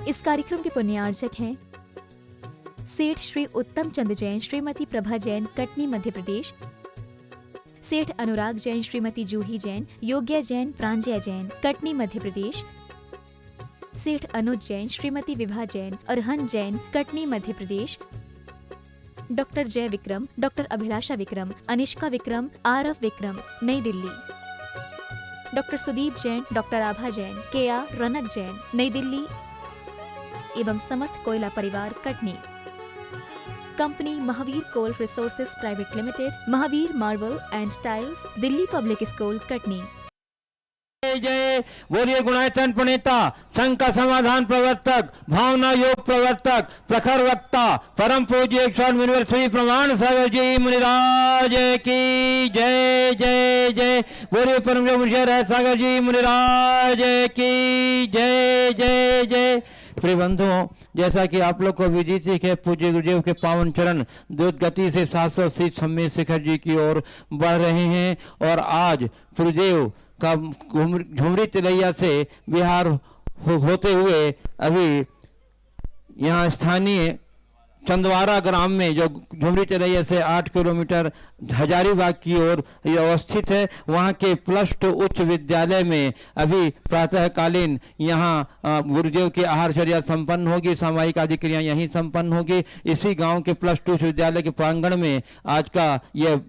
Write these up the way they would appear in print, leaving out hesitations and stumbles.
इस कार्यक्रम के पुण्यार्चक हैं सेठ श्री उत्तम चंद जैन, श्रीमती प्रभा जैन, कटनी मध्य प्रदेश। सेठ अनुराग जैन, श्रीमती जूही Jain, योग्या Jain, Pranjay Jain, Katni Madhya Pradesh. Seth Anuj Jain, Shrimati Vibha Jain, Arhan Jain, Katni Madhya Pradesh. Doctor Jai Vikram, doctor Abhilasha Vikram, Anishka Vikram, Aarav Vikram, New Delhi. Doctor Sudeep Jain, doctor Abha Jain, Keya Ranak Jain, New Delhi एवं समस्त कोयला परिवार, Katni. Company Mahavir coal resources private limited, Mahavir marble and tiles, Delhi public school, Katni. जय बोलिए गुणायतन प्रणेता, संघ का समाधान प्रवर्तक, भावना योग प्रवर्तक, प्रखर वक्ता, परम पूज्य 100 यूनिवर्सिटी प्रमाण सागर जी मुनिराज की जय जय जय। बोलिए परम मुझे सागर जी मुनिराज की जय जय जय। प्रिय बंधुओं, जैसा कि आप लोग को विदित है, पूज्य गुरुदेव के पावन चरण द्रुत गति से 780 सम्मेद शिखर जी की ओर बढ़ रहे हैं और आज गुरुदेव का झुमरी तिलैया से बिहार होते हुए अभी यहाँ स्थानीय चंदवारा ग्राम में, जो झुमरी तिलैया से 8 किलोमीटर हजारीबाग की ओर अवस्थित है, वहाँ के +2 उच्च विद्यालय में अभी प्रातःकालीन यहाँ गुरुदेव की आहारचर्या संपन्न होगी, सामायिक आदि क्रिया यहीं संपन्न होगी। इसी गांव के +2 उच्च विद्यालय के प्रांगण में आज का यह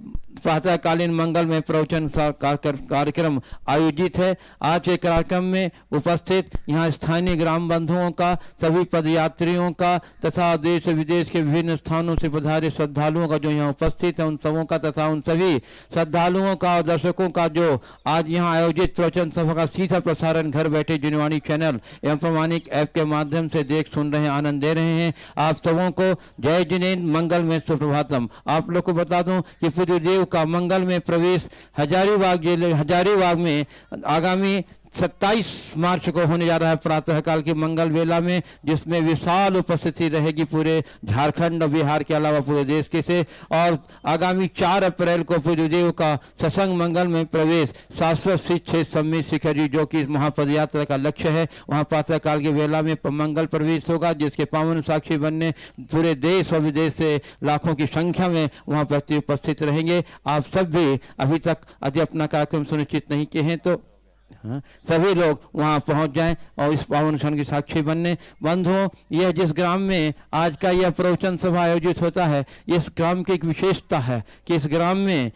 प्रातःकालीन मंगल में प्रवचन कार्यक्रम आयोजित है। आज के कार्यक्रम में उपस्थित यहाँ स्थानीय ग्राम बंधुओं का, सभी पदयात्रियों का तथा देश विदेश के विभिन्न स्थानों से पधारे श्रद्धालुओं का जो यहाँ उपस्थित है, उन सबों का तथा उन सभी श्रद्धालुओं का और दर्शकों का जो आज यहाँ आयोजित प्रवचन सभा का सीधा प्रसारण घर बैठे जिनवाणी चैनल एवं प्रमाणिक ऐप के माध्यम से देख सुन रहे हैं, आनंद दे रहे हैं, आप सबों को जय जिनेन्द्र, मंगल में सुप्रभातम। आप लोग को बता दूं कि पूज्य देव का मंगल में प्रवेश हजारीबाग में आगामी 27 मार्च को होने जा रहा है प्रातःकाल की मंगल वेला में, जिसमें विशाल उपस्थिति रहेगी पूरे झारखंड और बिहार के अलावा पूरे देश के से। और आगामी 4 अप्रैल को पूज्यदेव का सत्संग मंगल में प्रवेश शाश्वत शिक्षित सम्मेद शिखर जी, जो कि इस महापद यात्रा का लक्ष्य है, वहाँ प्रातःकाल की वेला में मंगल प्रवेश होगा, जिसके पावन साक्षी बनने पूरे देश और विदेश से लाखों की संख्या में वहाँ प्रति उपस्थित रहेंगे। आप सब भी अभी तक यदि अपना कार्यक्रम सुनिश्चित नहीं किए हैं तो सभी लोग वहां पहुंच जाएं और इस पावन क्षण की साक्षी बनने। बंधुओं, यह जिस ग्राम में आज का यह प्रवचन सभा आयोजित होता है, इस ग्राम की एक विशेषता है कि इस ग्राम में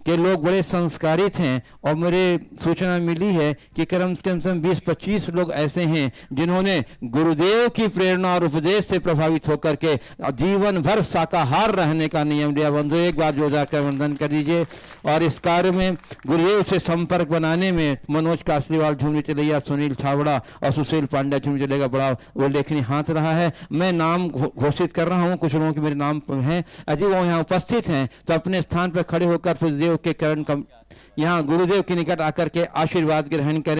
के लोग बड़े संस्कारित हैं और मुझे सूचना मिली है कि कम से कम 20-25 लोग ऐसे हैं जिन्होंने गुरुदेव की प्रेरणा और उपदेश से प्रभावित होकर के जीवन भर शाकाहार रहने का नियम लिया। बंधु, एक बार जोरदार कर वंदन कर दीजिए। और इस कार्य में गुरुदेव से संपर्क बनाने में मनोज कासलीवाल झुमरी तिलैया, सुनील छावड़ा और सुशील पांड्या झुमरी तिलैया का बड़ा उल्लेखनीय हाथ रहा है। मैं नाम घोषित कर रहा हूँ, कुछ लोगों के मेरे नाम हैं, यदि वो यहाँ उपस्थित हैं तो अपने स्थान पर खड़े होकर गुरुदेव के करण यहाँ गुरुदेव के निकट आकर के आशीर्वाद ग्रहण करें।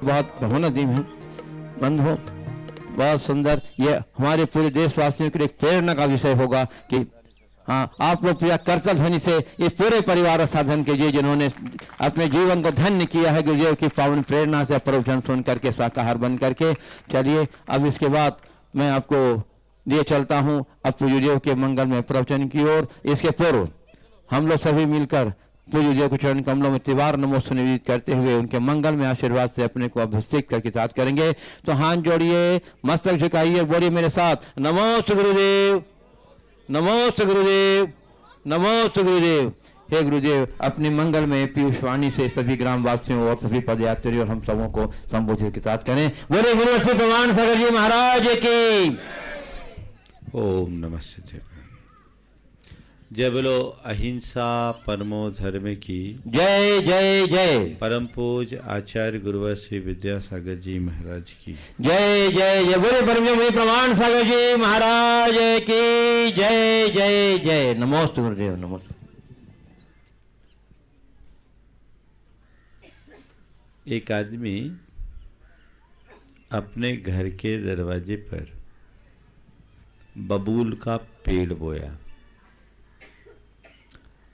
बहुत बहुनदीम है। बंधुओं, बहुत सुंदर, ये हमारे पूरे देशवासियों के लिए एक प्रेरणा का विषय होगा कि हाँ, आप लोग प्रिया करतल ध्वनि से इस पूरे परिवार साधन कीजिए जिन्होंने अपने जीवन को धन्य किया है गुरुदेव की पावन प्रेरणा से प्रवचन सुन करके शाकाहार बन करके। चलिए अब इसके बाद मैं आपको लिए चलता हूँ अब गुरुदेव के मंगल में प्रवचन की ओर। इसके पूर्व हम लोग सभी मिलकर पूज्य देव के चरण कमलों में त्रिवार नमोस्तु निवेदित करते हुए उनके मंगल में आशीर्वाद से अपने को अभिषेक करके साथ करेंगे। तो हाथ जोड़िए, मस्तक झुकाइए, बोलिए मेरे साथ, नमोस्तु गुरुदेव, नमोस्तु गुरुदेव, नमोस्तु गुरुदेव। हे गुरुदेव, अपने मंगल में पीयूष वाणी से सभी ग्रामवासियों और सभी पदयात्री और हम सबों को संबोधित के साथ करें। बोले गुरु श्री प्रमाण सागर जी महाराज की। ओम नमः शिवाय। जय बोलो अहिंसा परमो धर्म की जय जय जय। परम पूज आचार्य गुरुवर श्री विद्यासागर जी महाराज की जय जय जय। बोले परम प्रमाण सागर जी महाराज की जय जय जय। नमोस्तु गुरुदेव, नमोस्तु। एक आदमी अपने घर के दरवाजे पर बबूल का पेड़ बोया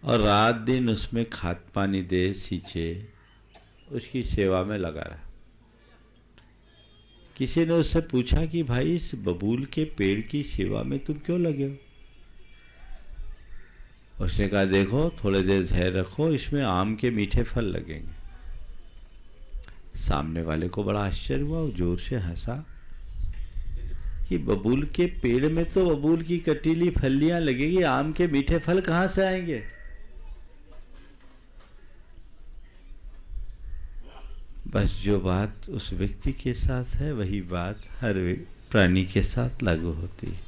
और रात दिन उसमें खाद पानी दे सींचे, उसकी सेवा में लगा रहा। किसी ने उससे पूछा कि भाई इस बबूल के पेड़ की सेवा में तुम क्यों लगे हो? उसने कहा देखो थोड़े देर धैर्य रखो, इसमें आम के मीठे फल लगेंगे। सामने वाले को बड़ा आश्चर्य हुआ, वो जोर से हंसा कि बबूल के पेड़ में तो बबूल की कटीली फलियां लगेगी, आम के मीठे फल कहां से आएंगे? बस जो बात उस व्यक्ति के साथ है वही बात हर प्राणी के साथ लागू होती है।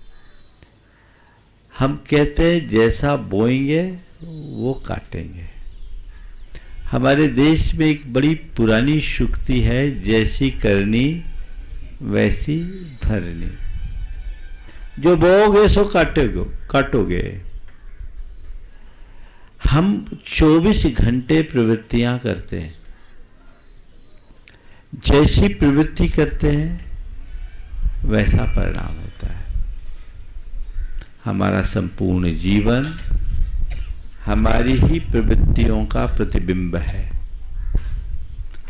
हम कहते हैं जैसा बोएंगे वो काटेंगे। हमारे देश में एक बड़ी पुरानी शुक्ति है, जैसी करनी वैसी भरनी। जो बोओगे सो काटोगे। हम 24 घंटे प्रवृत्तियां करते हैं, जैसी प्रवृत्ति करते हैं वैसा परिणाम होता है। हमारा संपूर्ण जीवन हमारी ही प्रवृत्तियों का प्रतिबिंब है।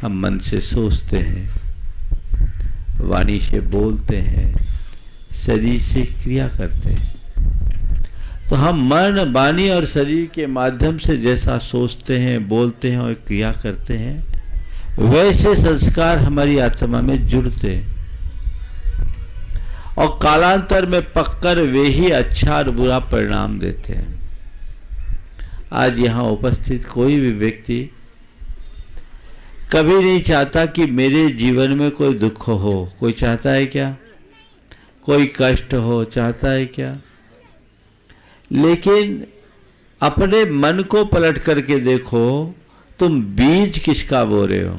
हम मन से सोचते हैं, वाणी से बोलते हैं, शरीर से क्रिया करते हैं। तो हम मन, वाणी और शरीर के माध्यम से जैसा सोचते हैं, बोलते हैं और क्रिया करते हैं, वैसे संस्कार हमारी आत्मा में जुड़ते हैं और कालांतर में पककर वे ही अच्छा और बुरा परिणाम देते हैं। आज यहाँ उपस्थित कोई भी व्यक्ति कभी नहीं चाहता कि मेरे जीवन में कोई दुख हो। कोई चाहता है क्या? कोई कष्ट हो चाहता है क्या? लेकिन अपने मन को पलट करके देखो, तुम बीज किसका बो रहे हो?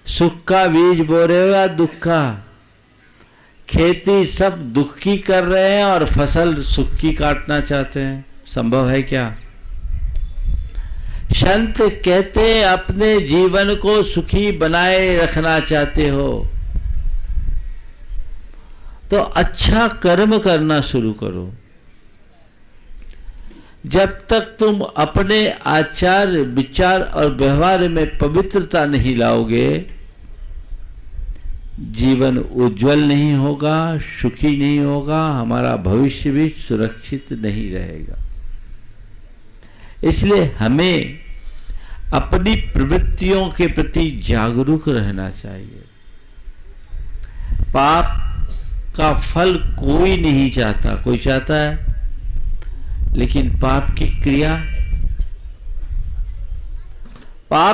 सुख का बीज बो रहे हो या दुख का? खेती सब दुख की कर रहे हैं और फसल सुख की काटना चाहते हैं। संभव है क्या? संत कहते हैं अपने जीवन को सुखी बनाए रखना चाहते हो तो अच्छा कर्म करना शुरू करो। जब तक तुम अपने आचार, विचार और व्यवहार में पवित्रता नहीं लाओगे, जीवन उज्जवल नहीं होगा, सुखी नहीं होगा, हमारा भविष्य भी सुरक्षित नहीं रहेगा। इसलिए हमें अपनी प्रवृत्तियों के प्रति जागरूक रहना चाहिए। पाप का फल कोई नहीं चाहता, कोई चाहता है, लेकिन पाप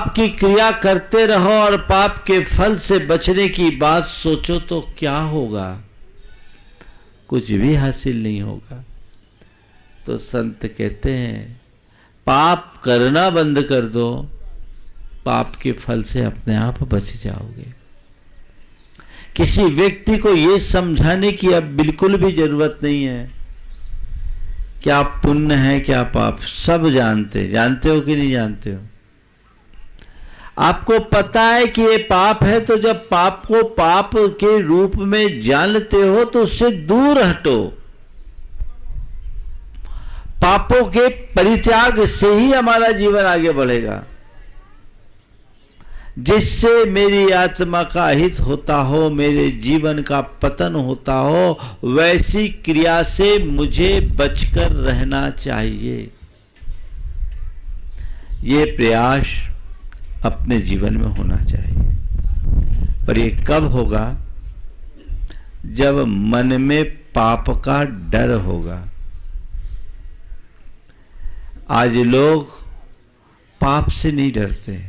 की क्रिया करते रहो और पाप के फल से बचने की बात सोचो तो क्या होगा? कुछ भी हासिल नहीं होगा। तो संत कहते हैं पाप करना बंद कर दो, पाप के फल से अपने आप बच जाओगे। किसी व्यक्ति को यह समझाने की अब बिल्कुल भी जरूरत नहीं है क्या पुण्य है क्या पाप, सब जानते हो कि नहीं जानते हो? आपको पता है कि ये पाप है, तो जब पाप को पाप के रूप में जानते हो तो उससे दूर हटो। पापों के परित्याग से ही हमारा जीवन आगे बढ़ेगा। जिससे मेरी आत्मा का हित होता हो, मेरे जीवन का पतन होता हो, वैसी क्रिया से मुझे बचकर रहना चाहिए। ये प्रयास अपने जीवन में होना चाहिए। पर ये कब होगा? जब मन में पाप का डर होगा। आज लोग पाप से नहीं डरते,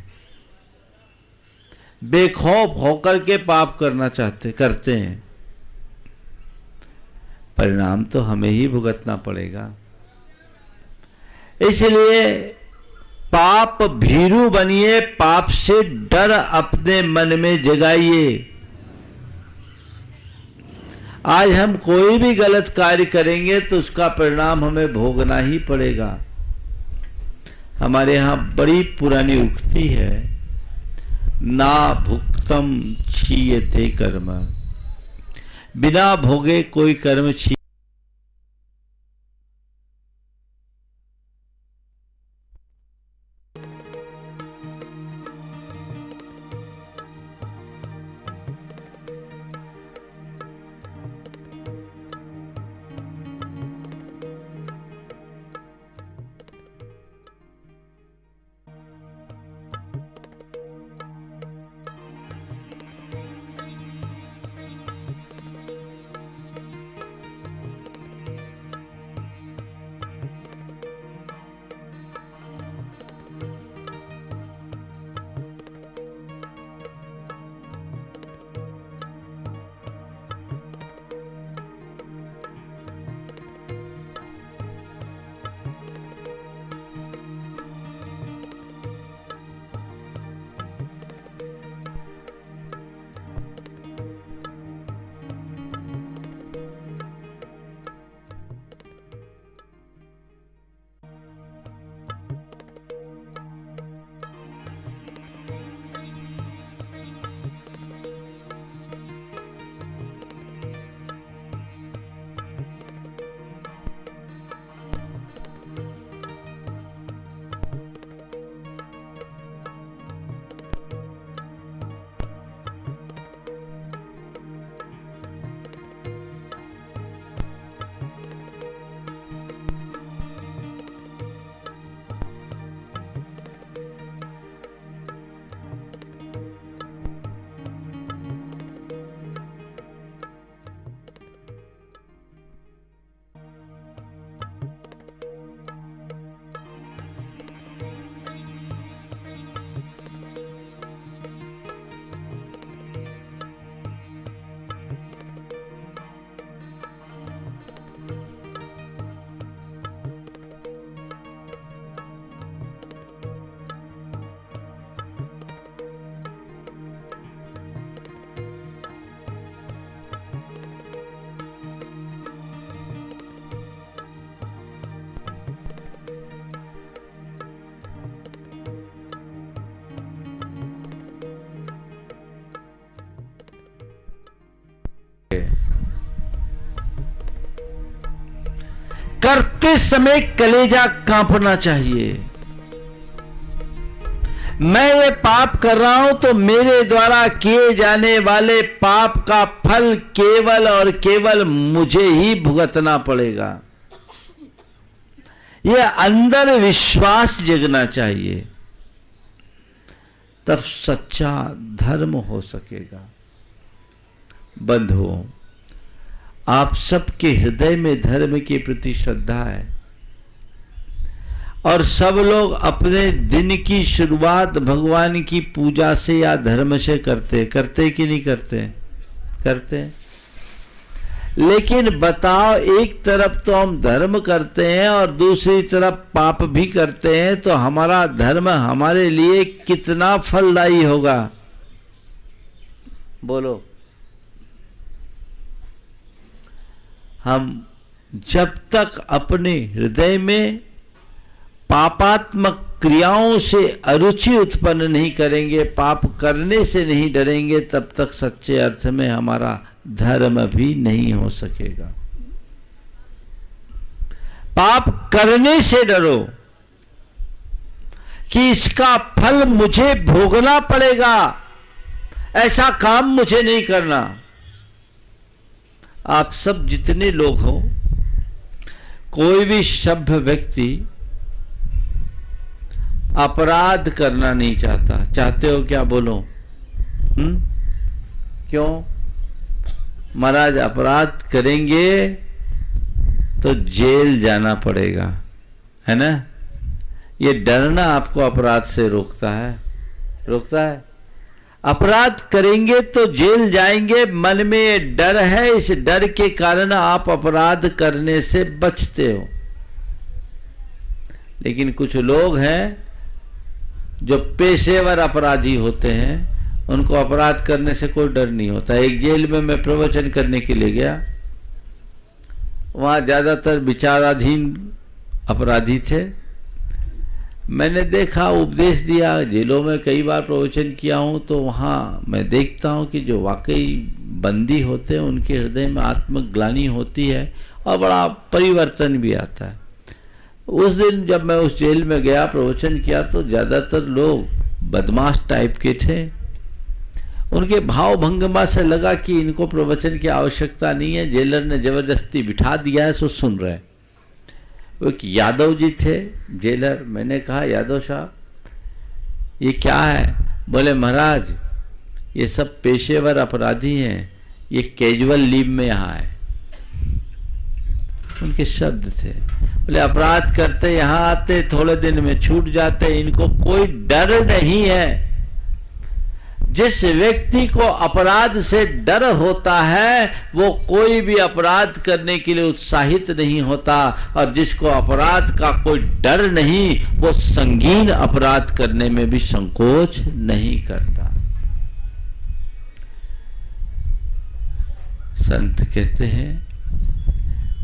बेखौफ होकर के पाप करते हैं। परिणाम तो हमें ही भुगतना पड़ेगा। इसलिए पाप भीरू बनिए, पाप से डर अपने मन में जगाइए। आज हम कोई भी गलत कार्य करेंगे तो उसका परिणाम हमें भोगना ही पड़ेगा। हमारे यहां बड़ी पुरानी उक्ति है, ना भुक्तम क्षीयते कर्म, बिना भोगे कोई कर्म छी। करते समय कलेजा कांपना चाहिए। मैं ये पाप कर रहा हूं तो मेरे द्वारा किए जाने वाले पाप का फल केवल और केवल मुझे ही भुगतना पड़ेगा। यह अंदर विश्वास जगना चाहिए, तब सच्चा धर्म हो सकेगा। बंधुओं, आप सबके हृदय में धर्म के प्रति श्रद्धा है और सब लोग अपने दिन की शुरुआत भगवान की पूजा से या धर्म से करते कि नहीं करते। लेकिन बताओ, एक तरफ तो हम धर्म करते हैं और दूसरी तरफ पाप भी करते हैं, तो हमारा धर्म हमारे लिए कितना फलदायी होगा? बोलो। हम जब तक अपने हृदय में पापात्मक क्रियाओं से अरुचि उत्पन्न नहीं करेंगे, पाप करने से नहीं डरेंगे, तब तक सच्चे अर्थ में हमारा धर्म भी नहीं हो सकेगा। पाप करने से डरो कि इसका फल मुझे भोगना पड़ेगा, ऐसा काम मुझे नहीं करना। आप सब जितने लोग हो, कोई भी सभ्य व्यक्ति अपराध करना नहीं चाहता। चाहते हो क्या? बोलो। क्यों? महाराज अपराध करेंगे तो जेल जाना पड़ेगा, है ना? ये डरना आपको अपराध से रोकता है। अपराध करेंगे तो जेल जाएंगे, मन में ये डर है, इस डर के कारण आप अपराध करने से बचते हो। लेकिन कुछ लोग हैं जो पेशेवर अपराधी होते हैं, उनको अपराध करने से कोई डर नहीं होता। एक जेल में मैं प्रवचन करने के लिए गया, वहां ज्यादातर विचाराधीन अपराधी थे। मैंने देखा, उपदेश दिया, जेलों में कई बार प्रवचन किया हूं, तो वहां मैं देखता हूं कि जो वाकई बंदी होते हैं उनके हृदय में आत्मग्लानि होती है और बड़ा परिवर्तन भी आता है। उस दिन जब मैं उस जेल में गया, प्रवचन किया, तो ज्यादातर लोग बदमाश टाइप के थे। उनके भाव भंगिमा से लगा कि इनको प्रवचन की आवश्यकता नहीं है, जेलर ने जबरदस्ती बिठा दिया है, सो सुन रहे। वो एक यादव जी थे जेलर। मैंने कहा, यादव साहब ये क्या है? बोले, महाराज ये सब पेशेवर अपराधी हैं, ये कैजुअल लीव में यहाँ है। उनके शब्द थे। बोले अपराध करते, यहाँ आते, थोड़े दिन में छूट जाते, इनको कोई डर नहीं है। जिस व्यक्ति को अपराध से डर होता है वो कोई भी अपराध करने के लिए उत्साहित नहीं होता, और जिसको अपराध का कोई डर नहीं वो संगीन अपराध करने में भी संकोच नहीं करता। संत कहते हैं,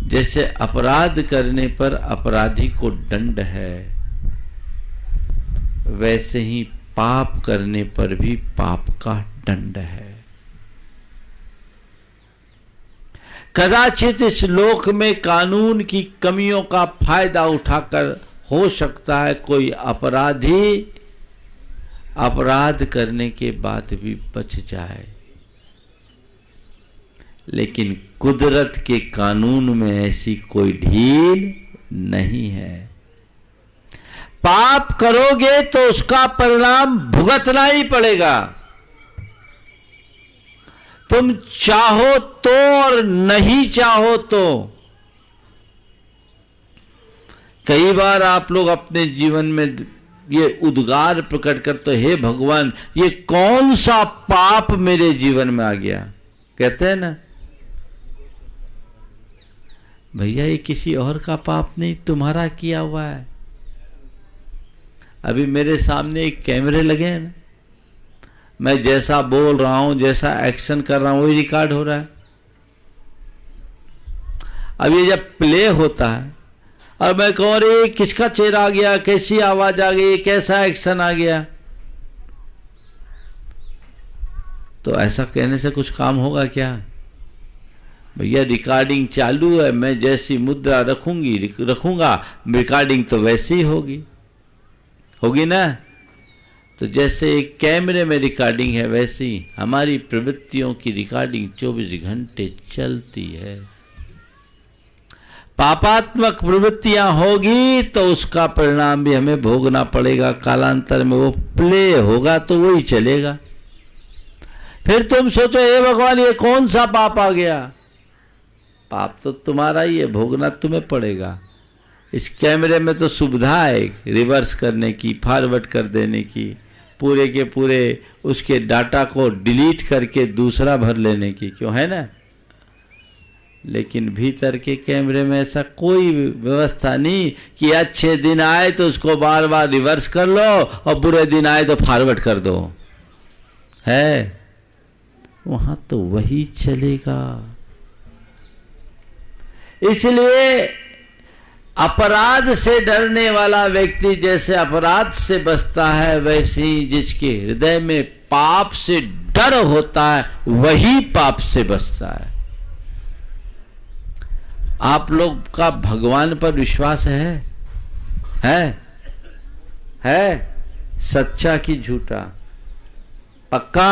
जैसे अपराध करने पर अपराधी को दंड है, वैसे ही पाप करने पर भी पाप का दंड है। कदाचित इस लोक में कानून की कमियों का फायदा उठाकर हो सकता है कोई अपराधी अपराध करने के बाद भी बच जाए, लेकिन कुदरत के कानून में ऐसी कोई ढील नहीं है। पाप करोगे तो उसका परिणाम भुगतना ही पड़ेगा, तुम चाहो तो और नहीं चाहो तो। कई बार आप लोग अपने जीवन में ये उद्गार प्रकट करते, हे भगवान ये कौन सा पाप मेरे जीवन में आ गया। कहते हैं ना, भैया ये किसी और का पाप नहीं, तुम्हारा किया हुआ है। अभी मेरे सामने एक कैमरे लगे हैं ना, मैं जैसा बोल रहा हूं, जैसा एक्शन कर रहा हूं, वही रिकॉर्ड हो रहा है। अब ये जब प्ले होता है और मैं कहूं अरे किसका चेहरा आ गया, कैसी आवाज आ गई, कैसा एक्शन आ गया, तो ऐसा कहने से कुछ काम होगा क्या? भैया रिकॉर्डिंग चालू है, मैं जैसी मुद्रा रखूंगा रिकॉर्डिंग तो वैसी ही होगी ना। तो जैसे एक कैमरे में रिकॉर्डिंग है, वैसे ही हमारी प्रवृत्तियों की रिकॉर्डिंग 24 घंटे चलती है। पापात्मक प्रवृत्तियां होगी तो उसका परिणाम भी हमें भोगना पड़ेगा। कालांतर में वो प्ले होगा तो वही चलेगा। फिर तुम सोचो, हे भगवान ये कौन सा पाप आ गया? पाप तो तुम्हारा ही है, भोगना तुम्हें पड़ेगा। इस कैमरे में तो सुविधा है रिवर्स करने की, फॉरवर्ड कर देने की, पूरे के पूरे उसके डाटा को डिलीट करके दूसरा भर लेने की, क्यों है ना? लेकिन भीतर के कैमरे में ऐसा कोई व्यवस्था नहीं कि अच्छे दिन आए तो उसको बार बार रिवर्स कर लो और बुरे दिन आए तो फॉरवर्ड कर दो, है? वहां तो वही चलेगा। इसलिए अपराध से डरने वाला व्यक्ति जैसे अपराध से बचता है, वैसे ही जिसके हृदय में पाप से डर होता है वही पाप से बचता है। आप लोग का भगवान पर विश्वास है सच्चा कि झूठा? पक्का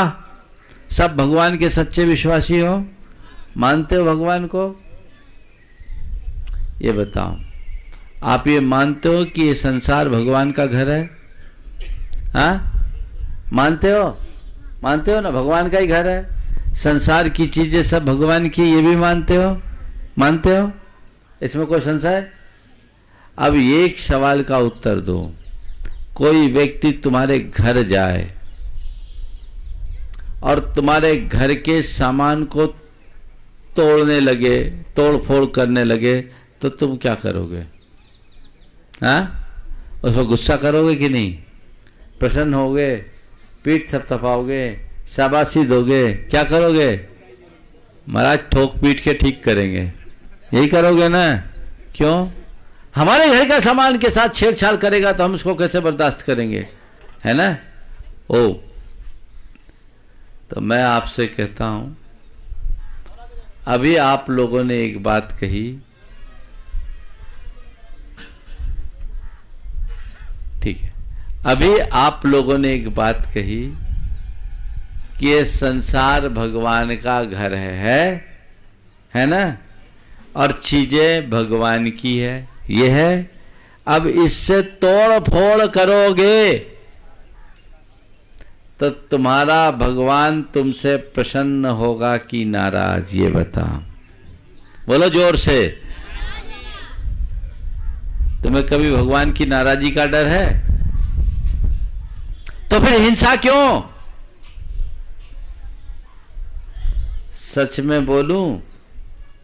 सब भगवान के सच्चे विश्वासी हो? मानते हो भगवान को? ये बताओ, आप ये मानते हो कि ये संसार भगवान का घर है? हाँ, मानते हो ना, भगवान का ही घर है। संसार की चीजें सब भगवान की, ये भी मानते हो? इसमें कोई संशय? अब एक सवाल का उत्तर दो। कोई व्यक्ति तुम्हारे घर जाए और तुम्हारे घर के सामान को तोड़ने लगे, तोड़ फोड़ करने लगे, तो तुम क्या करोगे? हाँ, उसको गुस्सा करोगे कि नहीं? प्रसन्न होगे? पीठ थपथपाओगे? शाबाशी दोगे? क्या करोगे? महाराज ठोक पीट के ठीक करेंगे, यही करोगे ना? क्यों? हमारे घर का सामान के साथ छेड़छाड़ करेगा तो हम उसको कैसे बर्दाश्त करेंगे, है ना? ओ, तो मैं आपसे कहता हूं, अभी आप लोगों ने एक बात कही, ठीक है, अभी आप लोगों ने एक बात कही कि ये संसार भगवान का घर है ना, और चीजें भगवान की है, ये है। अब इससे तोड़ फोड़ करोगे तो तुम्हारा भगवान तुमसे प्रसन्न होगा कि नाराज? ये बताओ, बोलो जोर से। तुम्हें कभी भगवान की नाराजी का डर है? तो फिर हिंसा क्यों? सच में बोलूं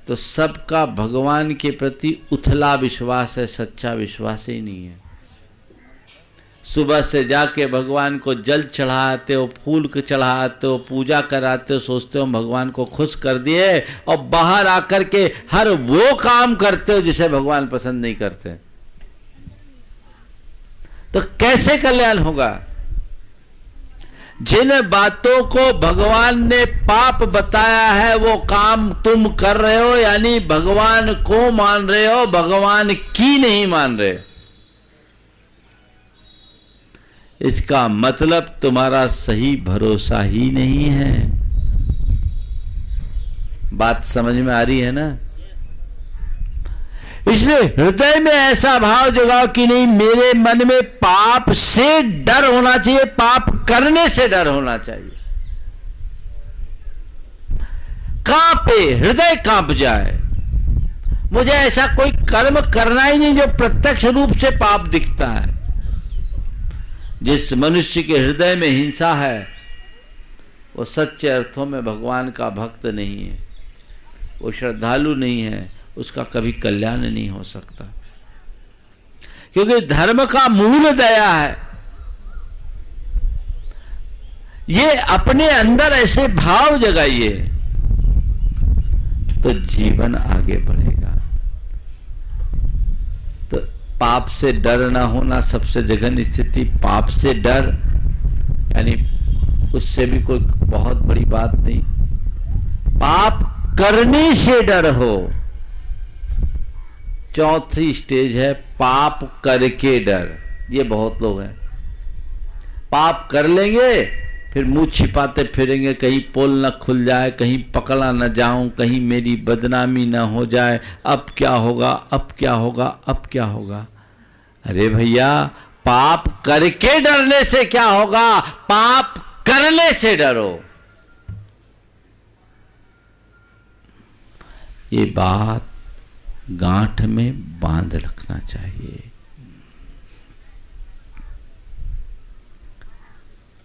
तो सबका भगवान के प्रति उथला विश्वास है, सच्चा विश्वास ही नहीं है। सुबह से जाके भगवान को जल चढ़ाते हो, फूल चढ़ाते हो, पूजा कराते हो, सोचते हो भगवान को खुश कर दिए, और बाहर आकर के हर वो काम करते हो जिसे भगवान पसंद नहीं करते। तो कैसे कल्याण होगा? जिन बातों को भगवान ने पाप बताया है वो काम तुम कर रहे हो, यानी भगवान को मान रहे हो, भगवान की नहीं मान रहे। इसका मतलब तुम्हारा सही भरोसा ही नहीं है। बात समझ में आ रही है ना? इसलिए हृदय में ऐसा भाव जगाओ कि नहीं, मेरे मन में पाप से डर होना चाहिए, पाप करने से डर होना चाहिए। कांपे, हृदय कांप जाए, मुझे ऐसा कोई कर्म करना ही नहीं जो प्रत्यक्ष रूप से पाप दिखता है। जिस मनुष्य के हृदय में हिंसा है वो सच्चे अर्थों में भगवान का भक्त नहीं है, वो श्रद्धालु नहीं है, उसका कभी कल्याण नहीं हो सकता। क्योंकि धर्म का मूल दया है। ये अपने अंदर ऐसे भाव जगाइए तो जीवन आगे बढ़ेगा। तो पाप से डर ना होना सबसे जघन्य स्थिति। पाप से डर यानी उससे भी कोई बहुत बड़ी बात नहीं, पाप करने से डर हो। चौथी स्टेज है पाप करके डर। ये बहुत लोग हैं, पाप कर लेंगे फिर मुंह छिपाते फिरेंगे, कहीं पोल न खुल जाए, कहीं पकड़ा न जाऊं, कहीं मेरी बदनामी न हो जाए, अब क्या होगा, अब क्या होगा, अब क्या होगा। अरे भैया, पाप करके डरने से क्या होगा, पाप करने से डरो। ये बात गांठ में बांध रखना चाहिए।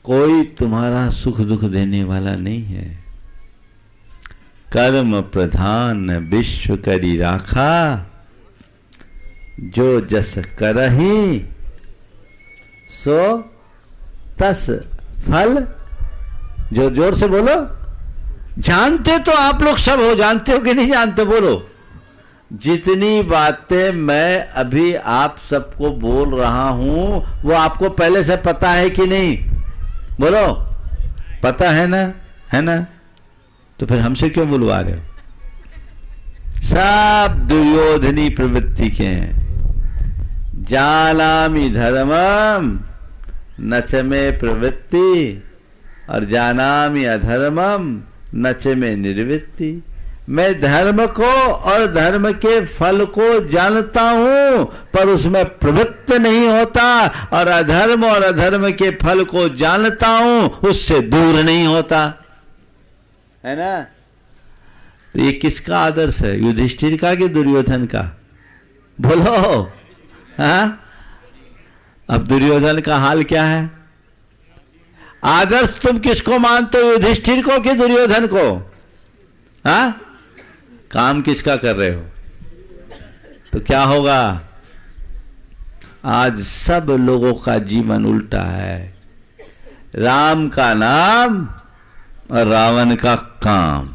कोई तुम्हारा सुख दुख देने वाला नहीं है। कर्म प्रधान विश्व करी राखा, जो जस करहि सो तस फल। जो जोर से बोलो। जानते तो आप लोग सब हो, जानते हो कि नहीं जानते? बोलो। जितनी बातें मैं अभी आप सबको बोल रहा हूं वो आपको पहले से पता है कि नहीं? बोलो, पता है ना? है ना? तो फिर हमसे क्यों बुलवा रहे हो? सब दुर्योधनी प्रवृत्ति के हैं। जानामि धर्मम न च मे प्रवृत्ति और जानामि अधर्मम न च मे निर्वृत्ति। मैं धर्म को और धर्म के फल को जानता हूं पर उसमें प्रवृत्त नहीं होता, और अधर्म और अधर्म के फल को जानता हूं उससे दूर नहीं होता। है ना? तो ये किसका आदर्श है? युधिष्ठिर का कि दुर्योधन का? बोलो। हाँ, अब दुर्योधन का हाल क्या है? आदर्श तुम किसको मानते हो, युधिष्ठिर को कि दुर्योधन को? हाँ, काम किसका कर रहे हो? तो क्या होगा? आज सब लोगों का जीवन उल्टा है। राम का नाम और रावण का काम।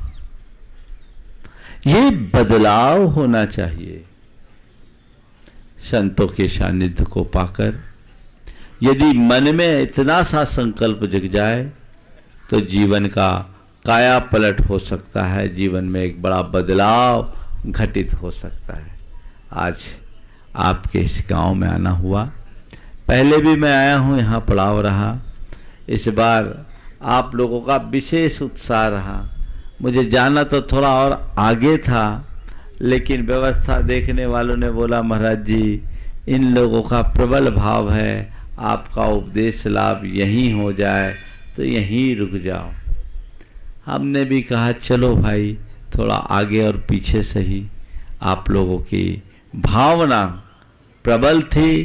ये बदलाव होना चाहिए। संतों के सानिध्य को पाकर यदि मन में इतना सा संकल्प जग जाए तो जीवन का काया पलट हो सकता है, जीवन में एक बड़ा बदलाव घटित हो सकता है। आज आपके इस गांव में आना हुआ, पहले भी मैं आया हूं, यहाँ पड़ाव रहा। इस बार आप लोगों का विशेष उत्साह रहा। मुझे जाना तो थोड़ा और आगे था, लेकिन व्यवस्था देखने वालों ने बोला महाराज जी इन लोगों का प्रबल भाव है, आपका उपदेश लाभ यहीं हो जाए तो यहीं रुक जाओ। हमने भी कहा चलो भाई थोड़ा आगे और पीछे सही। आप लोगों की भावना प्रबल थी,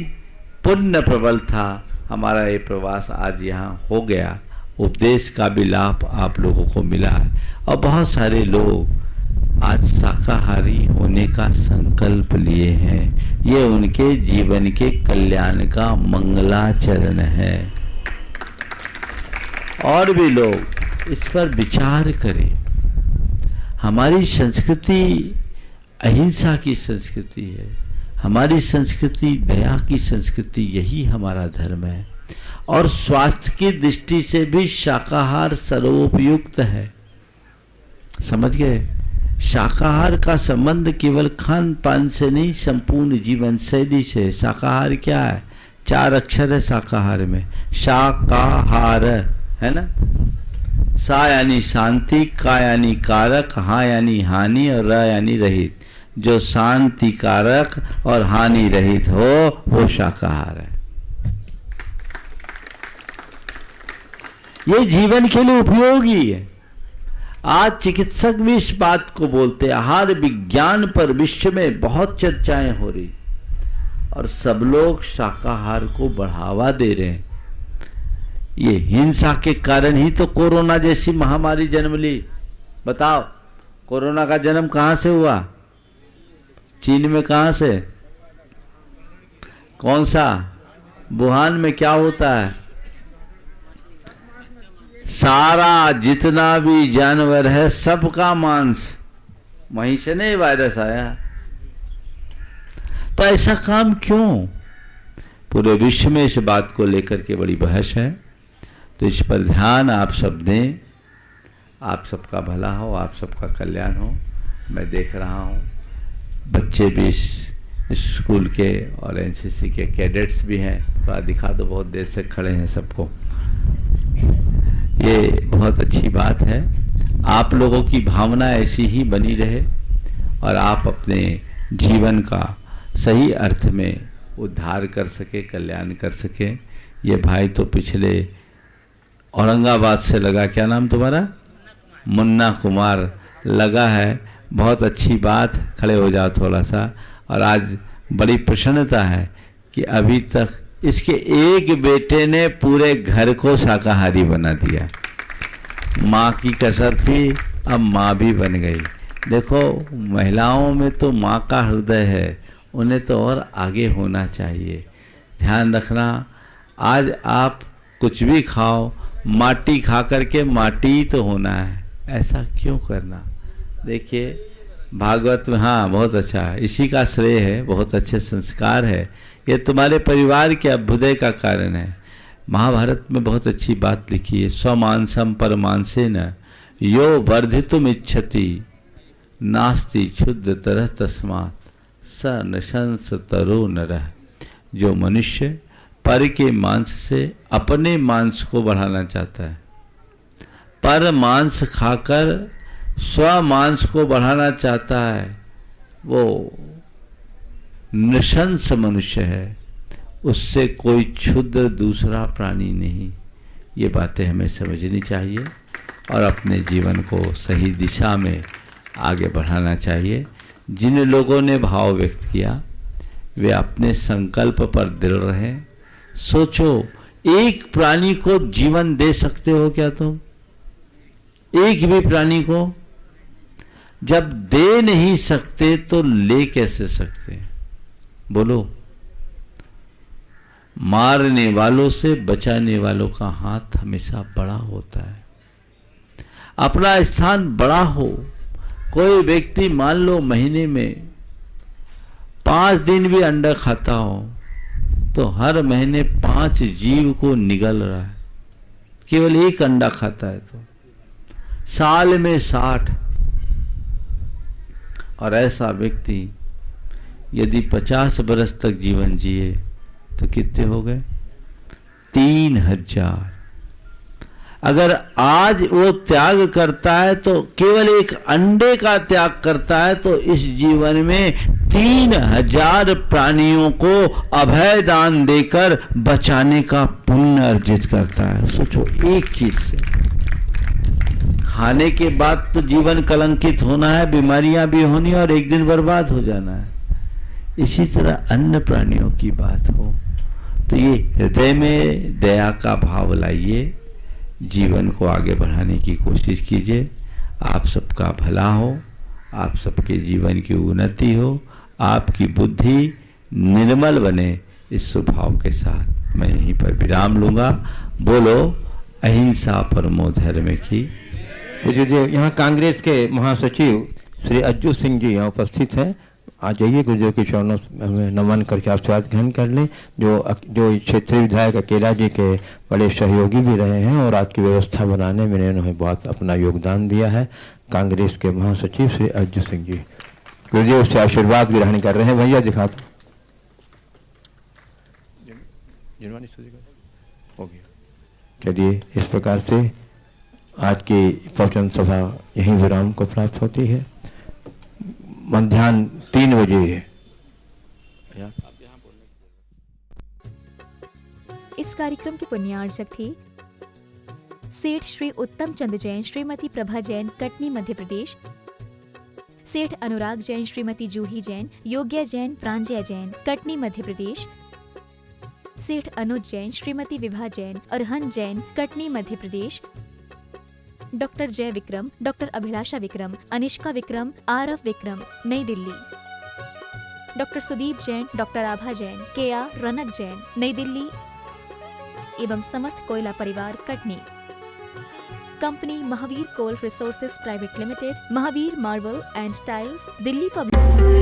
पुण्य प्रबल था। हमारा ये प्रवास आज यहाँ हो गया, उपदेश का भी लाभ आप लोगों को मिला है, और बहुत सारे लोग आज शाकाहारी होने का संकल्प लिए हैं। ये उनके जीवन के कल्याण का मंगलाचरण है। और भी लोग इस पर विचार करें। हमारी संस्कृति अहिंसा की संस्कृति है, हमारी संस्कृति दया की संस्कृति, यही हमारा धर्म है। और स्वास्थ्य की दृष्टि से भी शाकाहार सर्वोपयुक्त है। समझ गए? शाकाहार का संबंध केवल खान पान से नहीं, संपूर्ण जीवन शैली से। शाकाहार क्या है? 4 अक्षर है शाकाहार में, शाकाहार, है ना? सा यानी शांति, का यानी कारक, हा यानी हानि और र यानी रहित। जो शांति कारक और हानि रहित हो वो शाकाहार है। ये जीवन के लिए उपयोगी है। आज चिकित्सक भी इस बात को बोलते हैं। आहार विज्ञान पर विश्व में बहुत चर्चाएं हो रही और सब लोग शाकाहार को बढ़ावा दे रहे हैं। ये हिंसा के कारण ही तो कोरोना जैसी महामारी जन्म ली। बताओ, कोरोना का जन्म कहां से हुआ? चीन में। कहां से? कौन सा? वुहान में। क्या होता है? सारा जितना भी जानवर है सबका मांस वहीं से नहीं वायरस आया। तो ऐसा काम क्यों? पूरे विश्व में इस बात को लेकर के बड़ी बहस है। तो इस पर ध्यान आप सब दें। आप सबका भला हो, आप सबका कल्याण हो। मैं देख रहा हूँ बच्चे भी इस स्कूल के और एनसीसी के कैडेट्स भी हैं। थोड़ा दिखा दो, बहुत देर से खड़े हैं सबको। ये बहुत अच्छी बात है। आप लोगों की भावना ऐसी ही बनी रहे और आप अपने जीवन का सही अर्थ में उद्धार कर सके, कल्याण कर सके। ये भाई तो पिछले औरंगाबाद से लगा, क्या नाम तुम्हारा? मुन्ना कुमार लगा है। बहुत अच्छी बात, खड़े हो जाओ थोड़ा सा। और आज बड़ी प्रसन्नता है कि अभी तक इसके एक बेटे ने पूरे घर को शाकाहारी बना दिया। माँ की कसर थी, अब माँ भी बन गई। देखो, महिलाओं में तो माँ का हृदय है, उन्हें तो और आगे होना चाहिए। ध्यान रखना, आज आप कुछ भी खाओ, माटी खा करके माटी ही तो होना है। ऐसा क्यों करना? देखिए, भागवत में, हाँ बहुत अच्छा है, इसी का श्रेय है, बहुत अच्छे संस्कार है, ये तुम्हारे परिवार के अभ्युदय का कारण है। महाभारत में बहुत अच्छी बात लिखी है, स्वमांसम परमांसेन यो वर्धितुम इच्छति नास्ति क्षुद्र तरह तस्मात् स नशंस तरो नरः। जो मनुष्य पर के मांस से अपने मांस को बढ़ाना चाहता है, पर मांस खाकर स्व मांस को बढ़ाना चाहता है, वो नृशंस मनुष्य है, उससे कोई क्षुद्र दूसरा प्राणी नहीं। ये बातें हमें समझनी चाहिए और अपने जीवन को सही दिशा में आगे बढ़ाना चाहिए। जिन लोगों ने भाव व्यक्त किया वे अपने संकल्प पर दृढ़ रहें। सोचो, एक प्राणी को जीवन दे सकते हो क्या तुम? एक भी प्राणी को जब दे नहीं सकते तो ले कैसे सकते? बोलो। मारने वालों से बचाने वालों का हाथ हमेशा बड़ा होता है। अपना स्थान बड़ा हो। कोई व्यक्ति मान लो महीने में 5 दिन भी अंडा खाता हो तो हर महीने 5 जीव को निगल रहा है। केवल एक अंडा खाता है तो साल में 60। और ऐसा व्यक्ति यदि 50 बरस तक जीवन जिए तो कितने हो गए? 3000। अगर आज वो त्याग करता है तो केवल एक अंडे का त्याग करता है तो इस जीवन में 3000 प्राणियों को अभय दान देकर बचाने का पुण्य अर्जित करता है। सोचो, एक चीज से। खाने के बाद तो जीवन कलंकित होना है, बीमारियां भी होनी और एक दिन बर्बाद हो जाना है। इसी तरह अन्य प्राणियों की बात हो तो ये हृदय में दया का भाव लाइए, जीवन को आगे बढ़ाने की कोशिश कीजिए। आप सबका भला हो, आप सबके जीवन की उन्नति हो, आपकी बुद्धि निर्मल बने। इस स्वभाव के साथ मैं यहीं पर विराम लूंगा। बोलो अहिंसा परमो धर्म की। तो जो यहाँ कांग्रेस के महासचिव श्री अज्जू सिंह जी यहाँ उपस्थित हैं, आ जाइए गुरुदेव के चरणों में नमन करके आप स्वागत ग्रहण कर लें। जो क्षेत्रीय विधायक अकेला जी के बड़े सहयोगी भी रहे हैं और आज की व्यवस्था बनाने में इन्होंने बहुत अपना योगदान दिया है। कांग्रेस के महासचिव श्री अज्जू सिंह जी गुरुदेव से आशीर्वाद ग्रहण कर रहे हैं। भैया दिखा दो। हो गया। चलिए, इस प्रकार से आज की प्रवचन सभा यहीं विराम को प्राप्त होती है। मध्याह्न 3 बजे है। इस कार्यक्रम के पुण्यार्चक थे सेठ श्री उत्तम चंद जैन, श्रीमती प्रभा जैन, कटनी मध्य प्रदेश। सेठ अनुराग जैन, श्रीमती जूही Jain, योग्या Jain, प्रांजया Jain, Katni Madhya Pradesh. Seth Anuj Jain, Shrimati Vibha Jain, Arhan Jain, Katni Madhya Pradesh. Doctor Jai Vikram, doctor Abhilasha Vikram, Anishka Vikram, Aarav Vikram, New Delhi. Doctor Sudeep Jain, doctor Abha Jain, केआर रनक जैन, नई दिल्ली एवं समस्त कोयला परिवार, Katni. Company Mahavir coal resources private limited, Mahavir marble and tiles, Delhi public.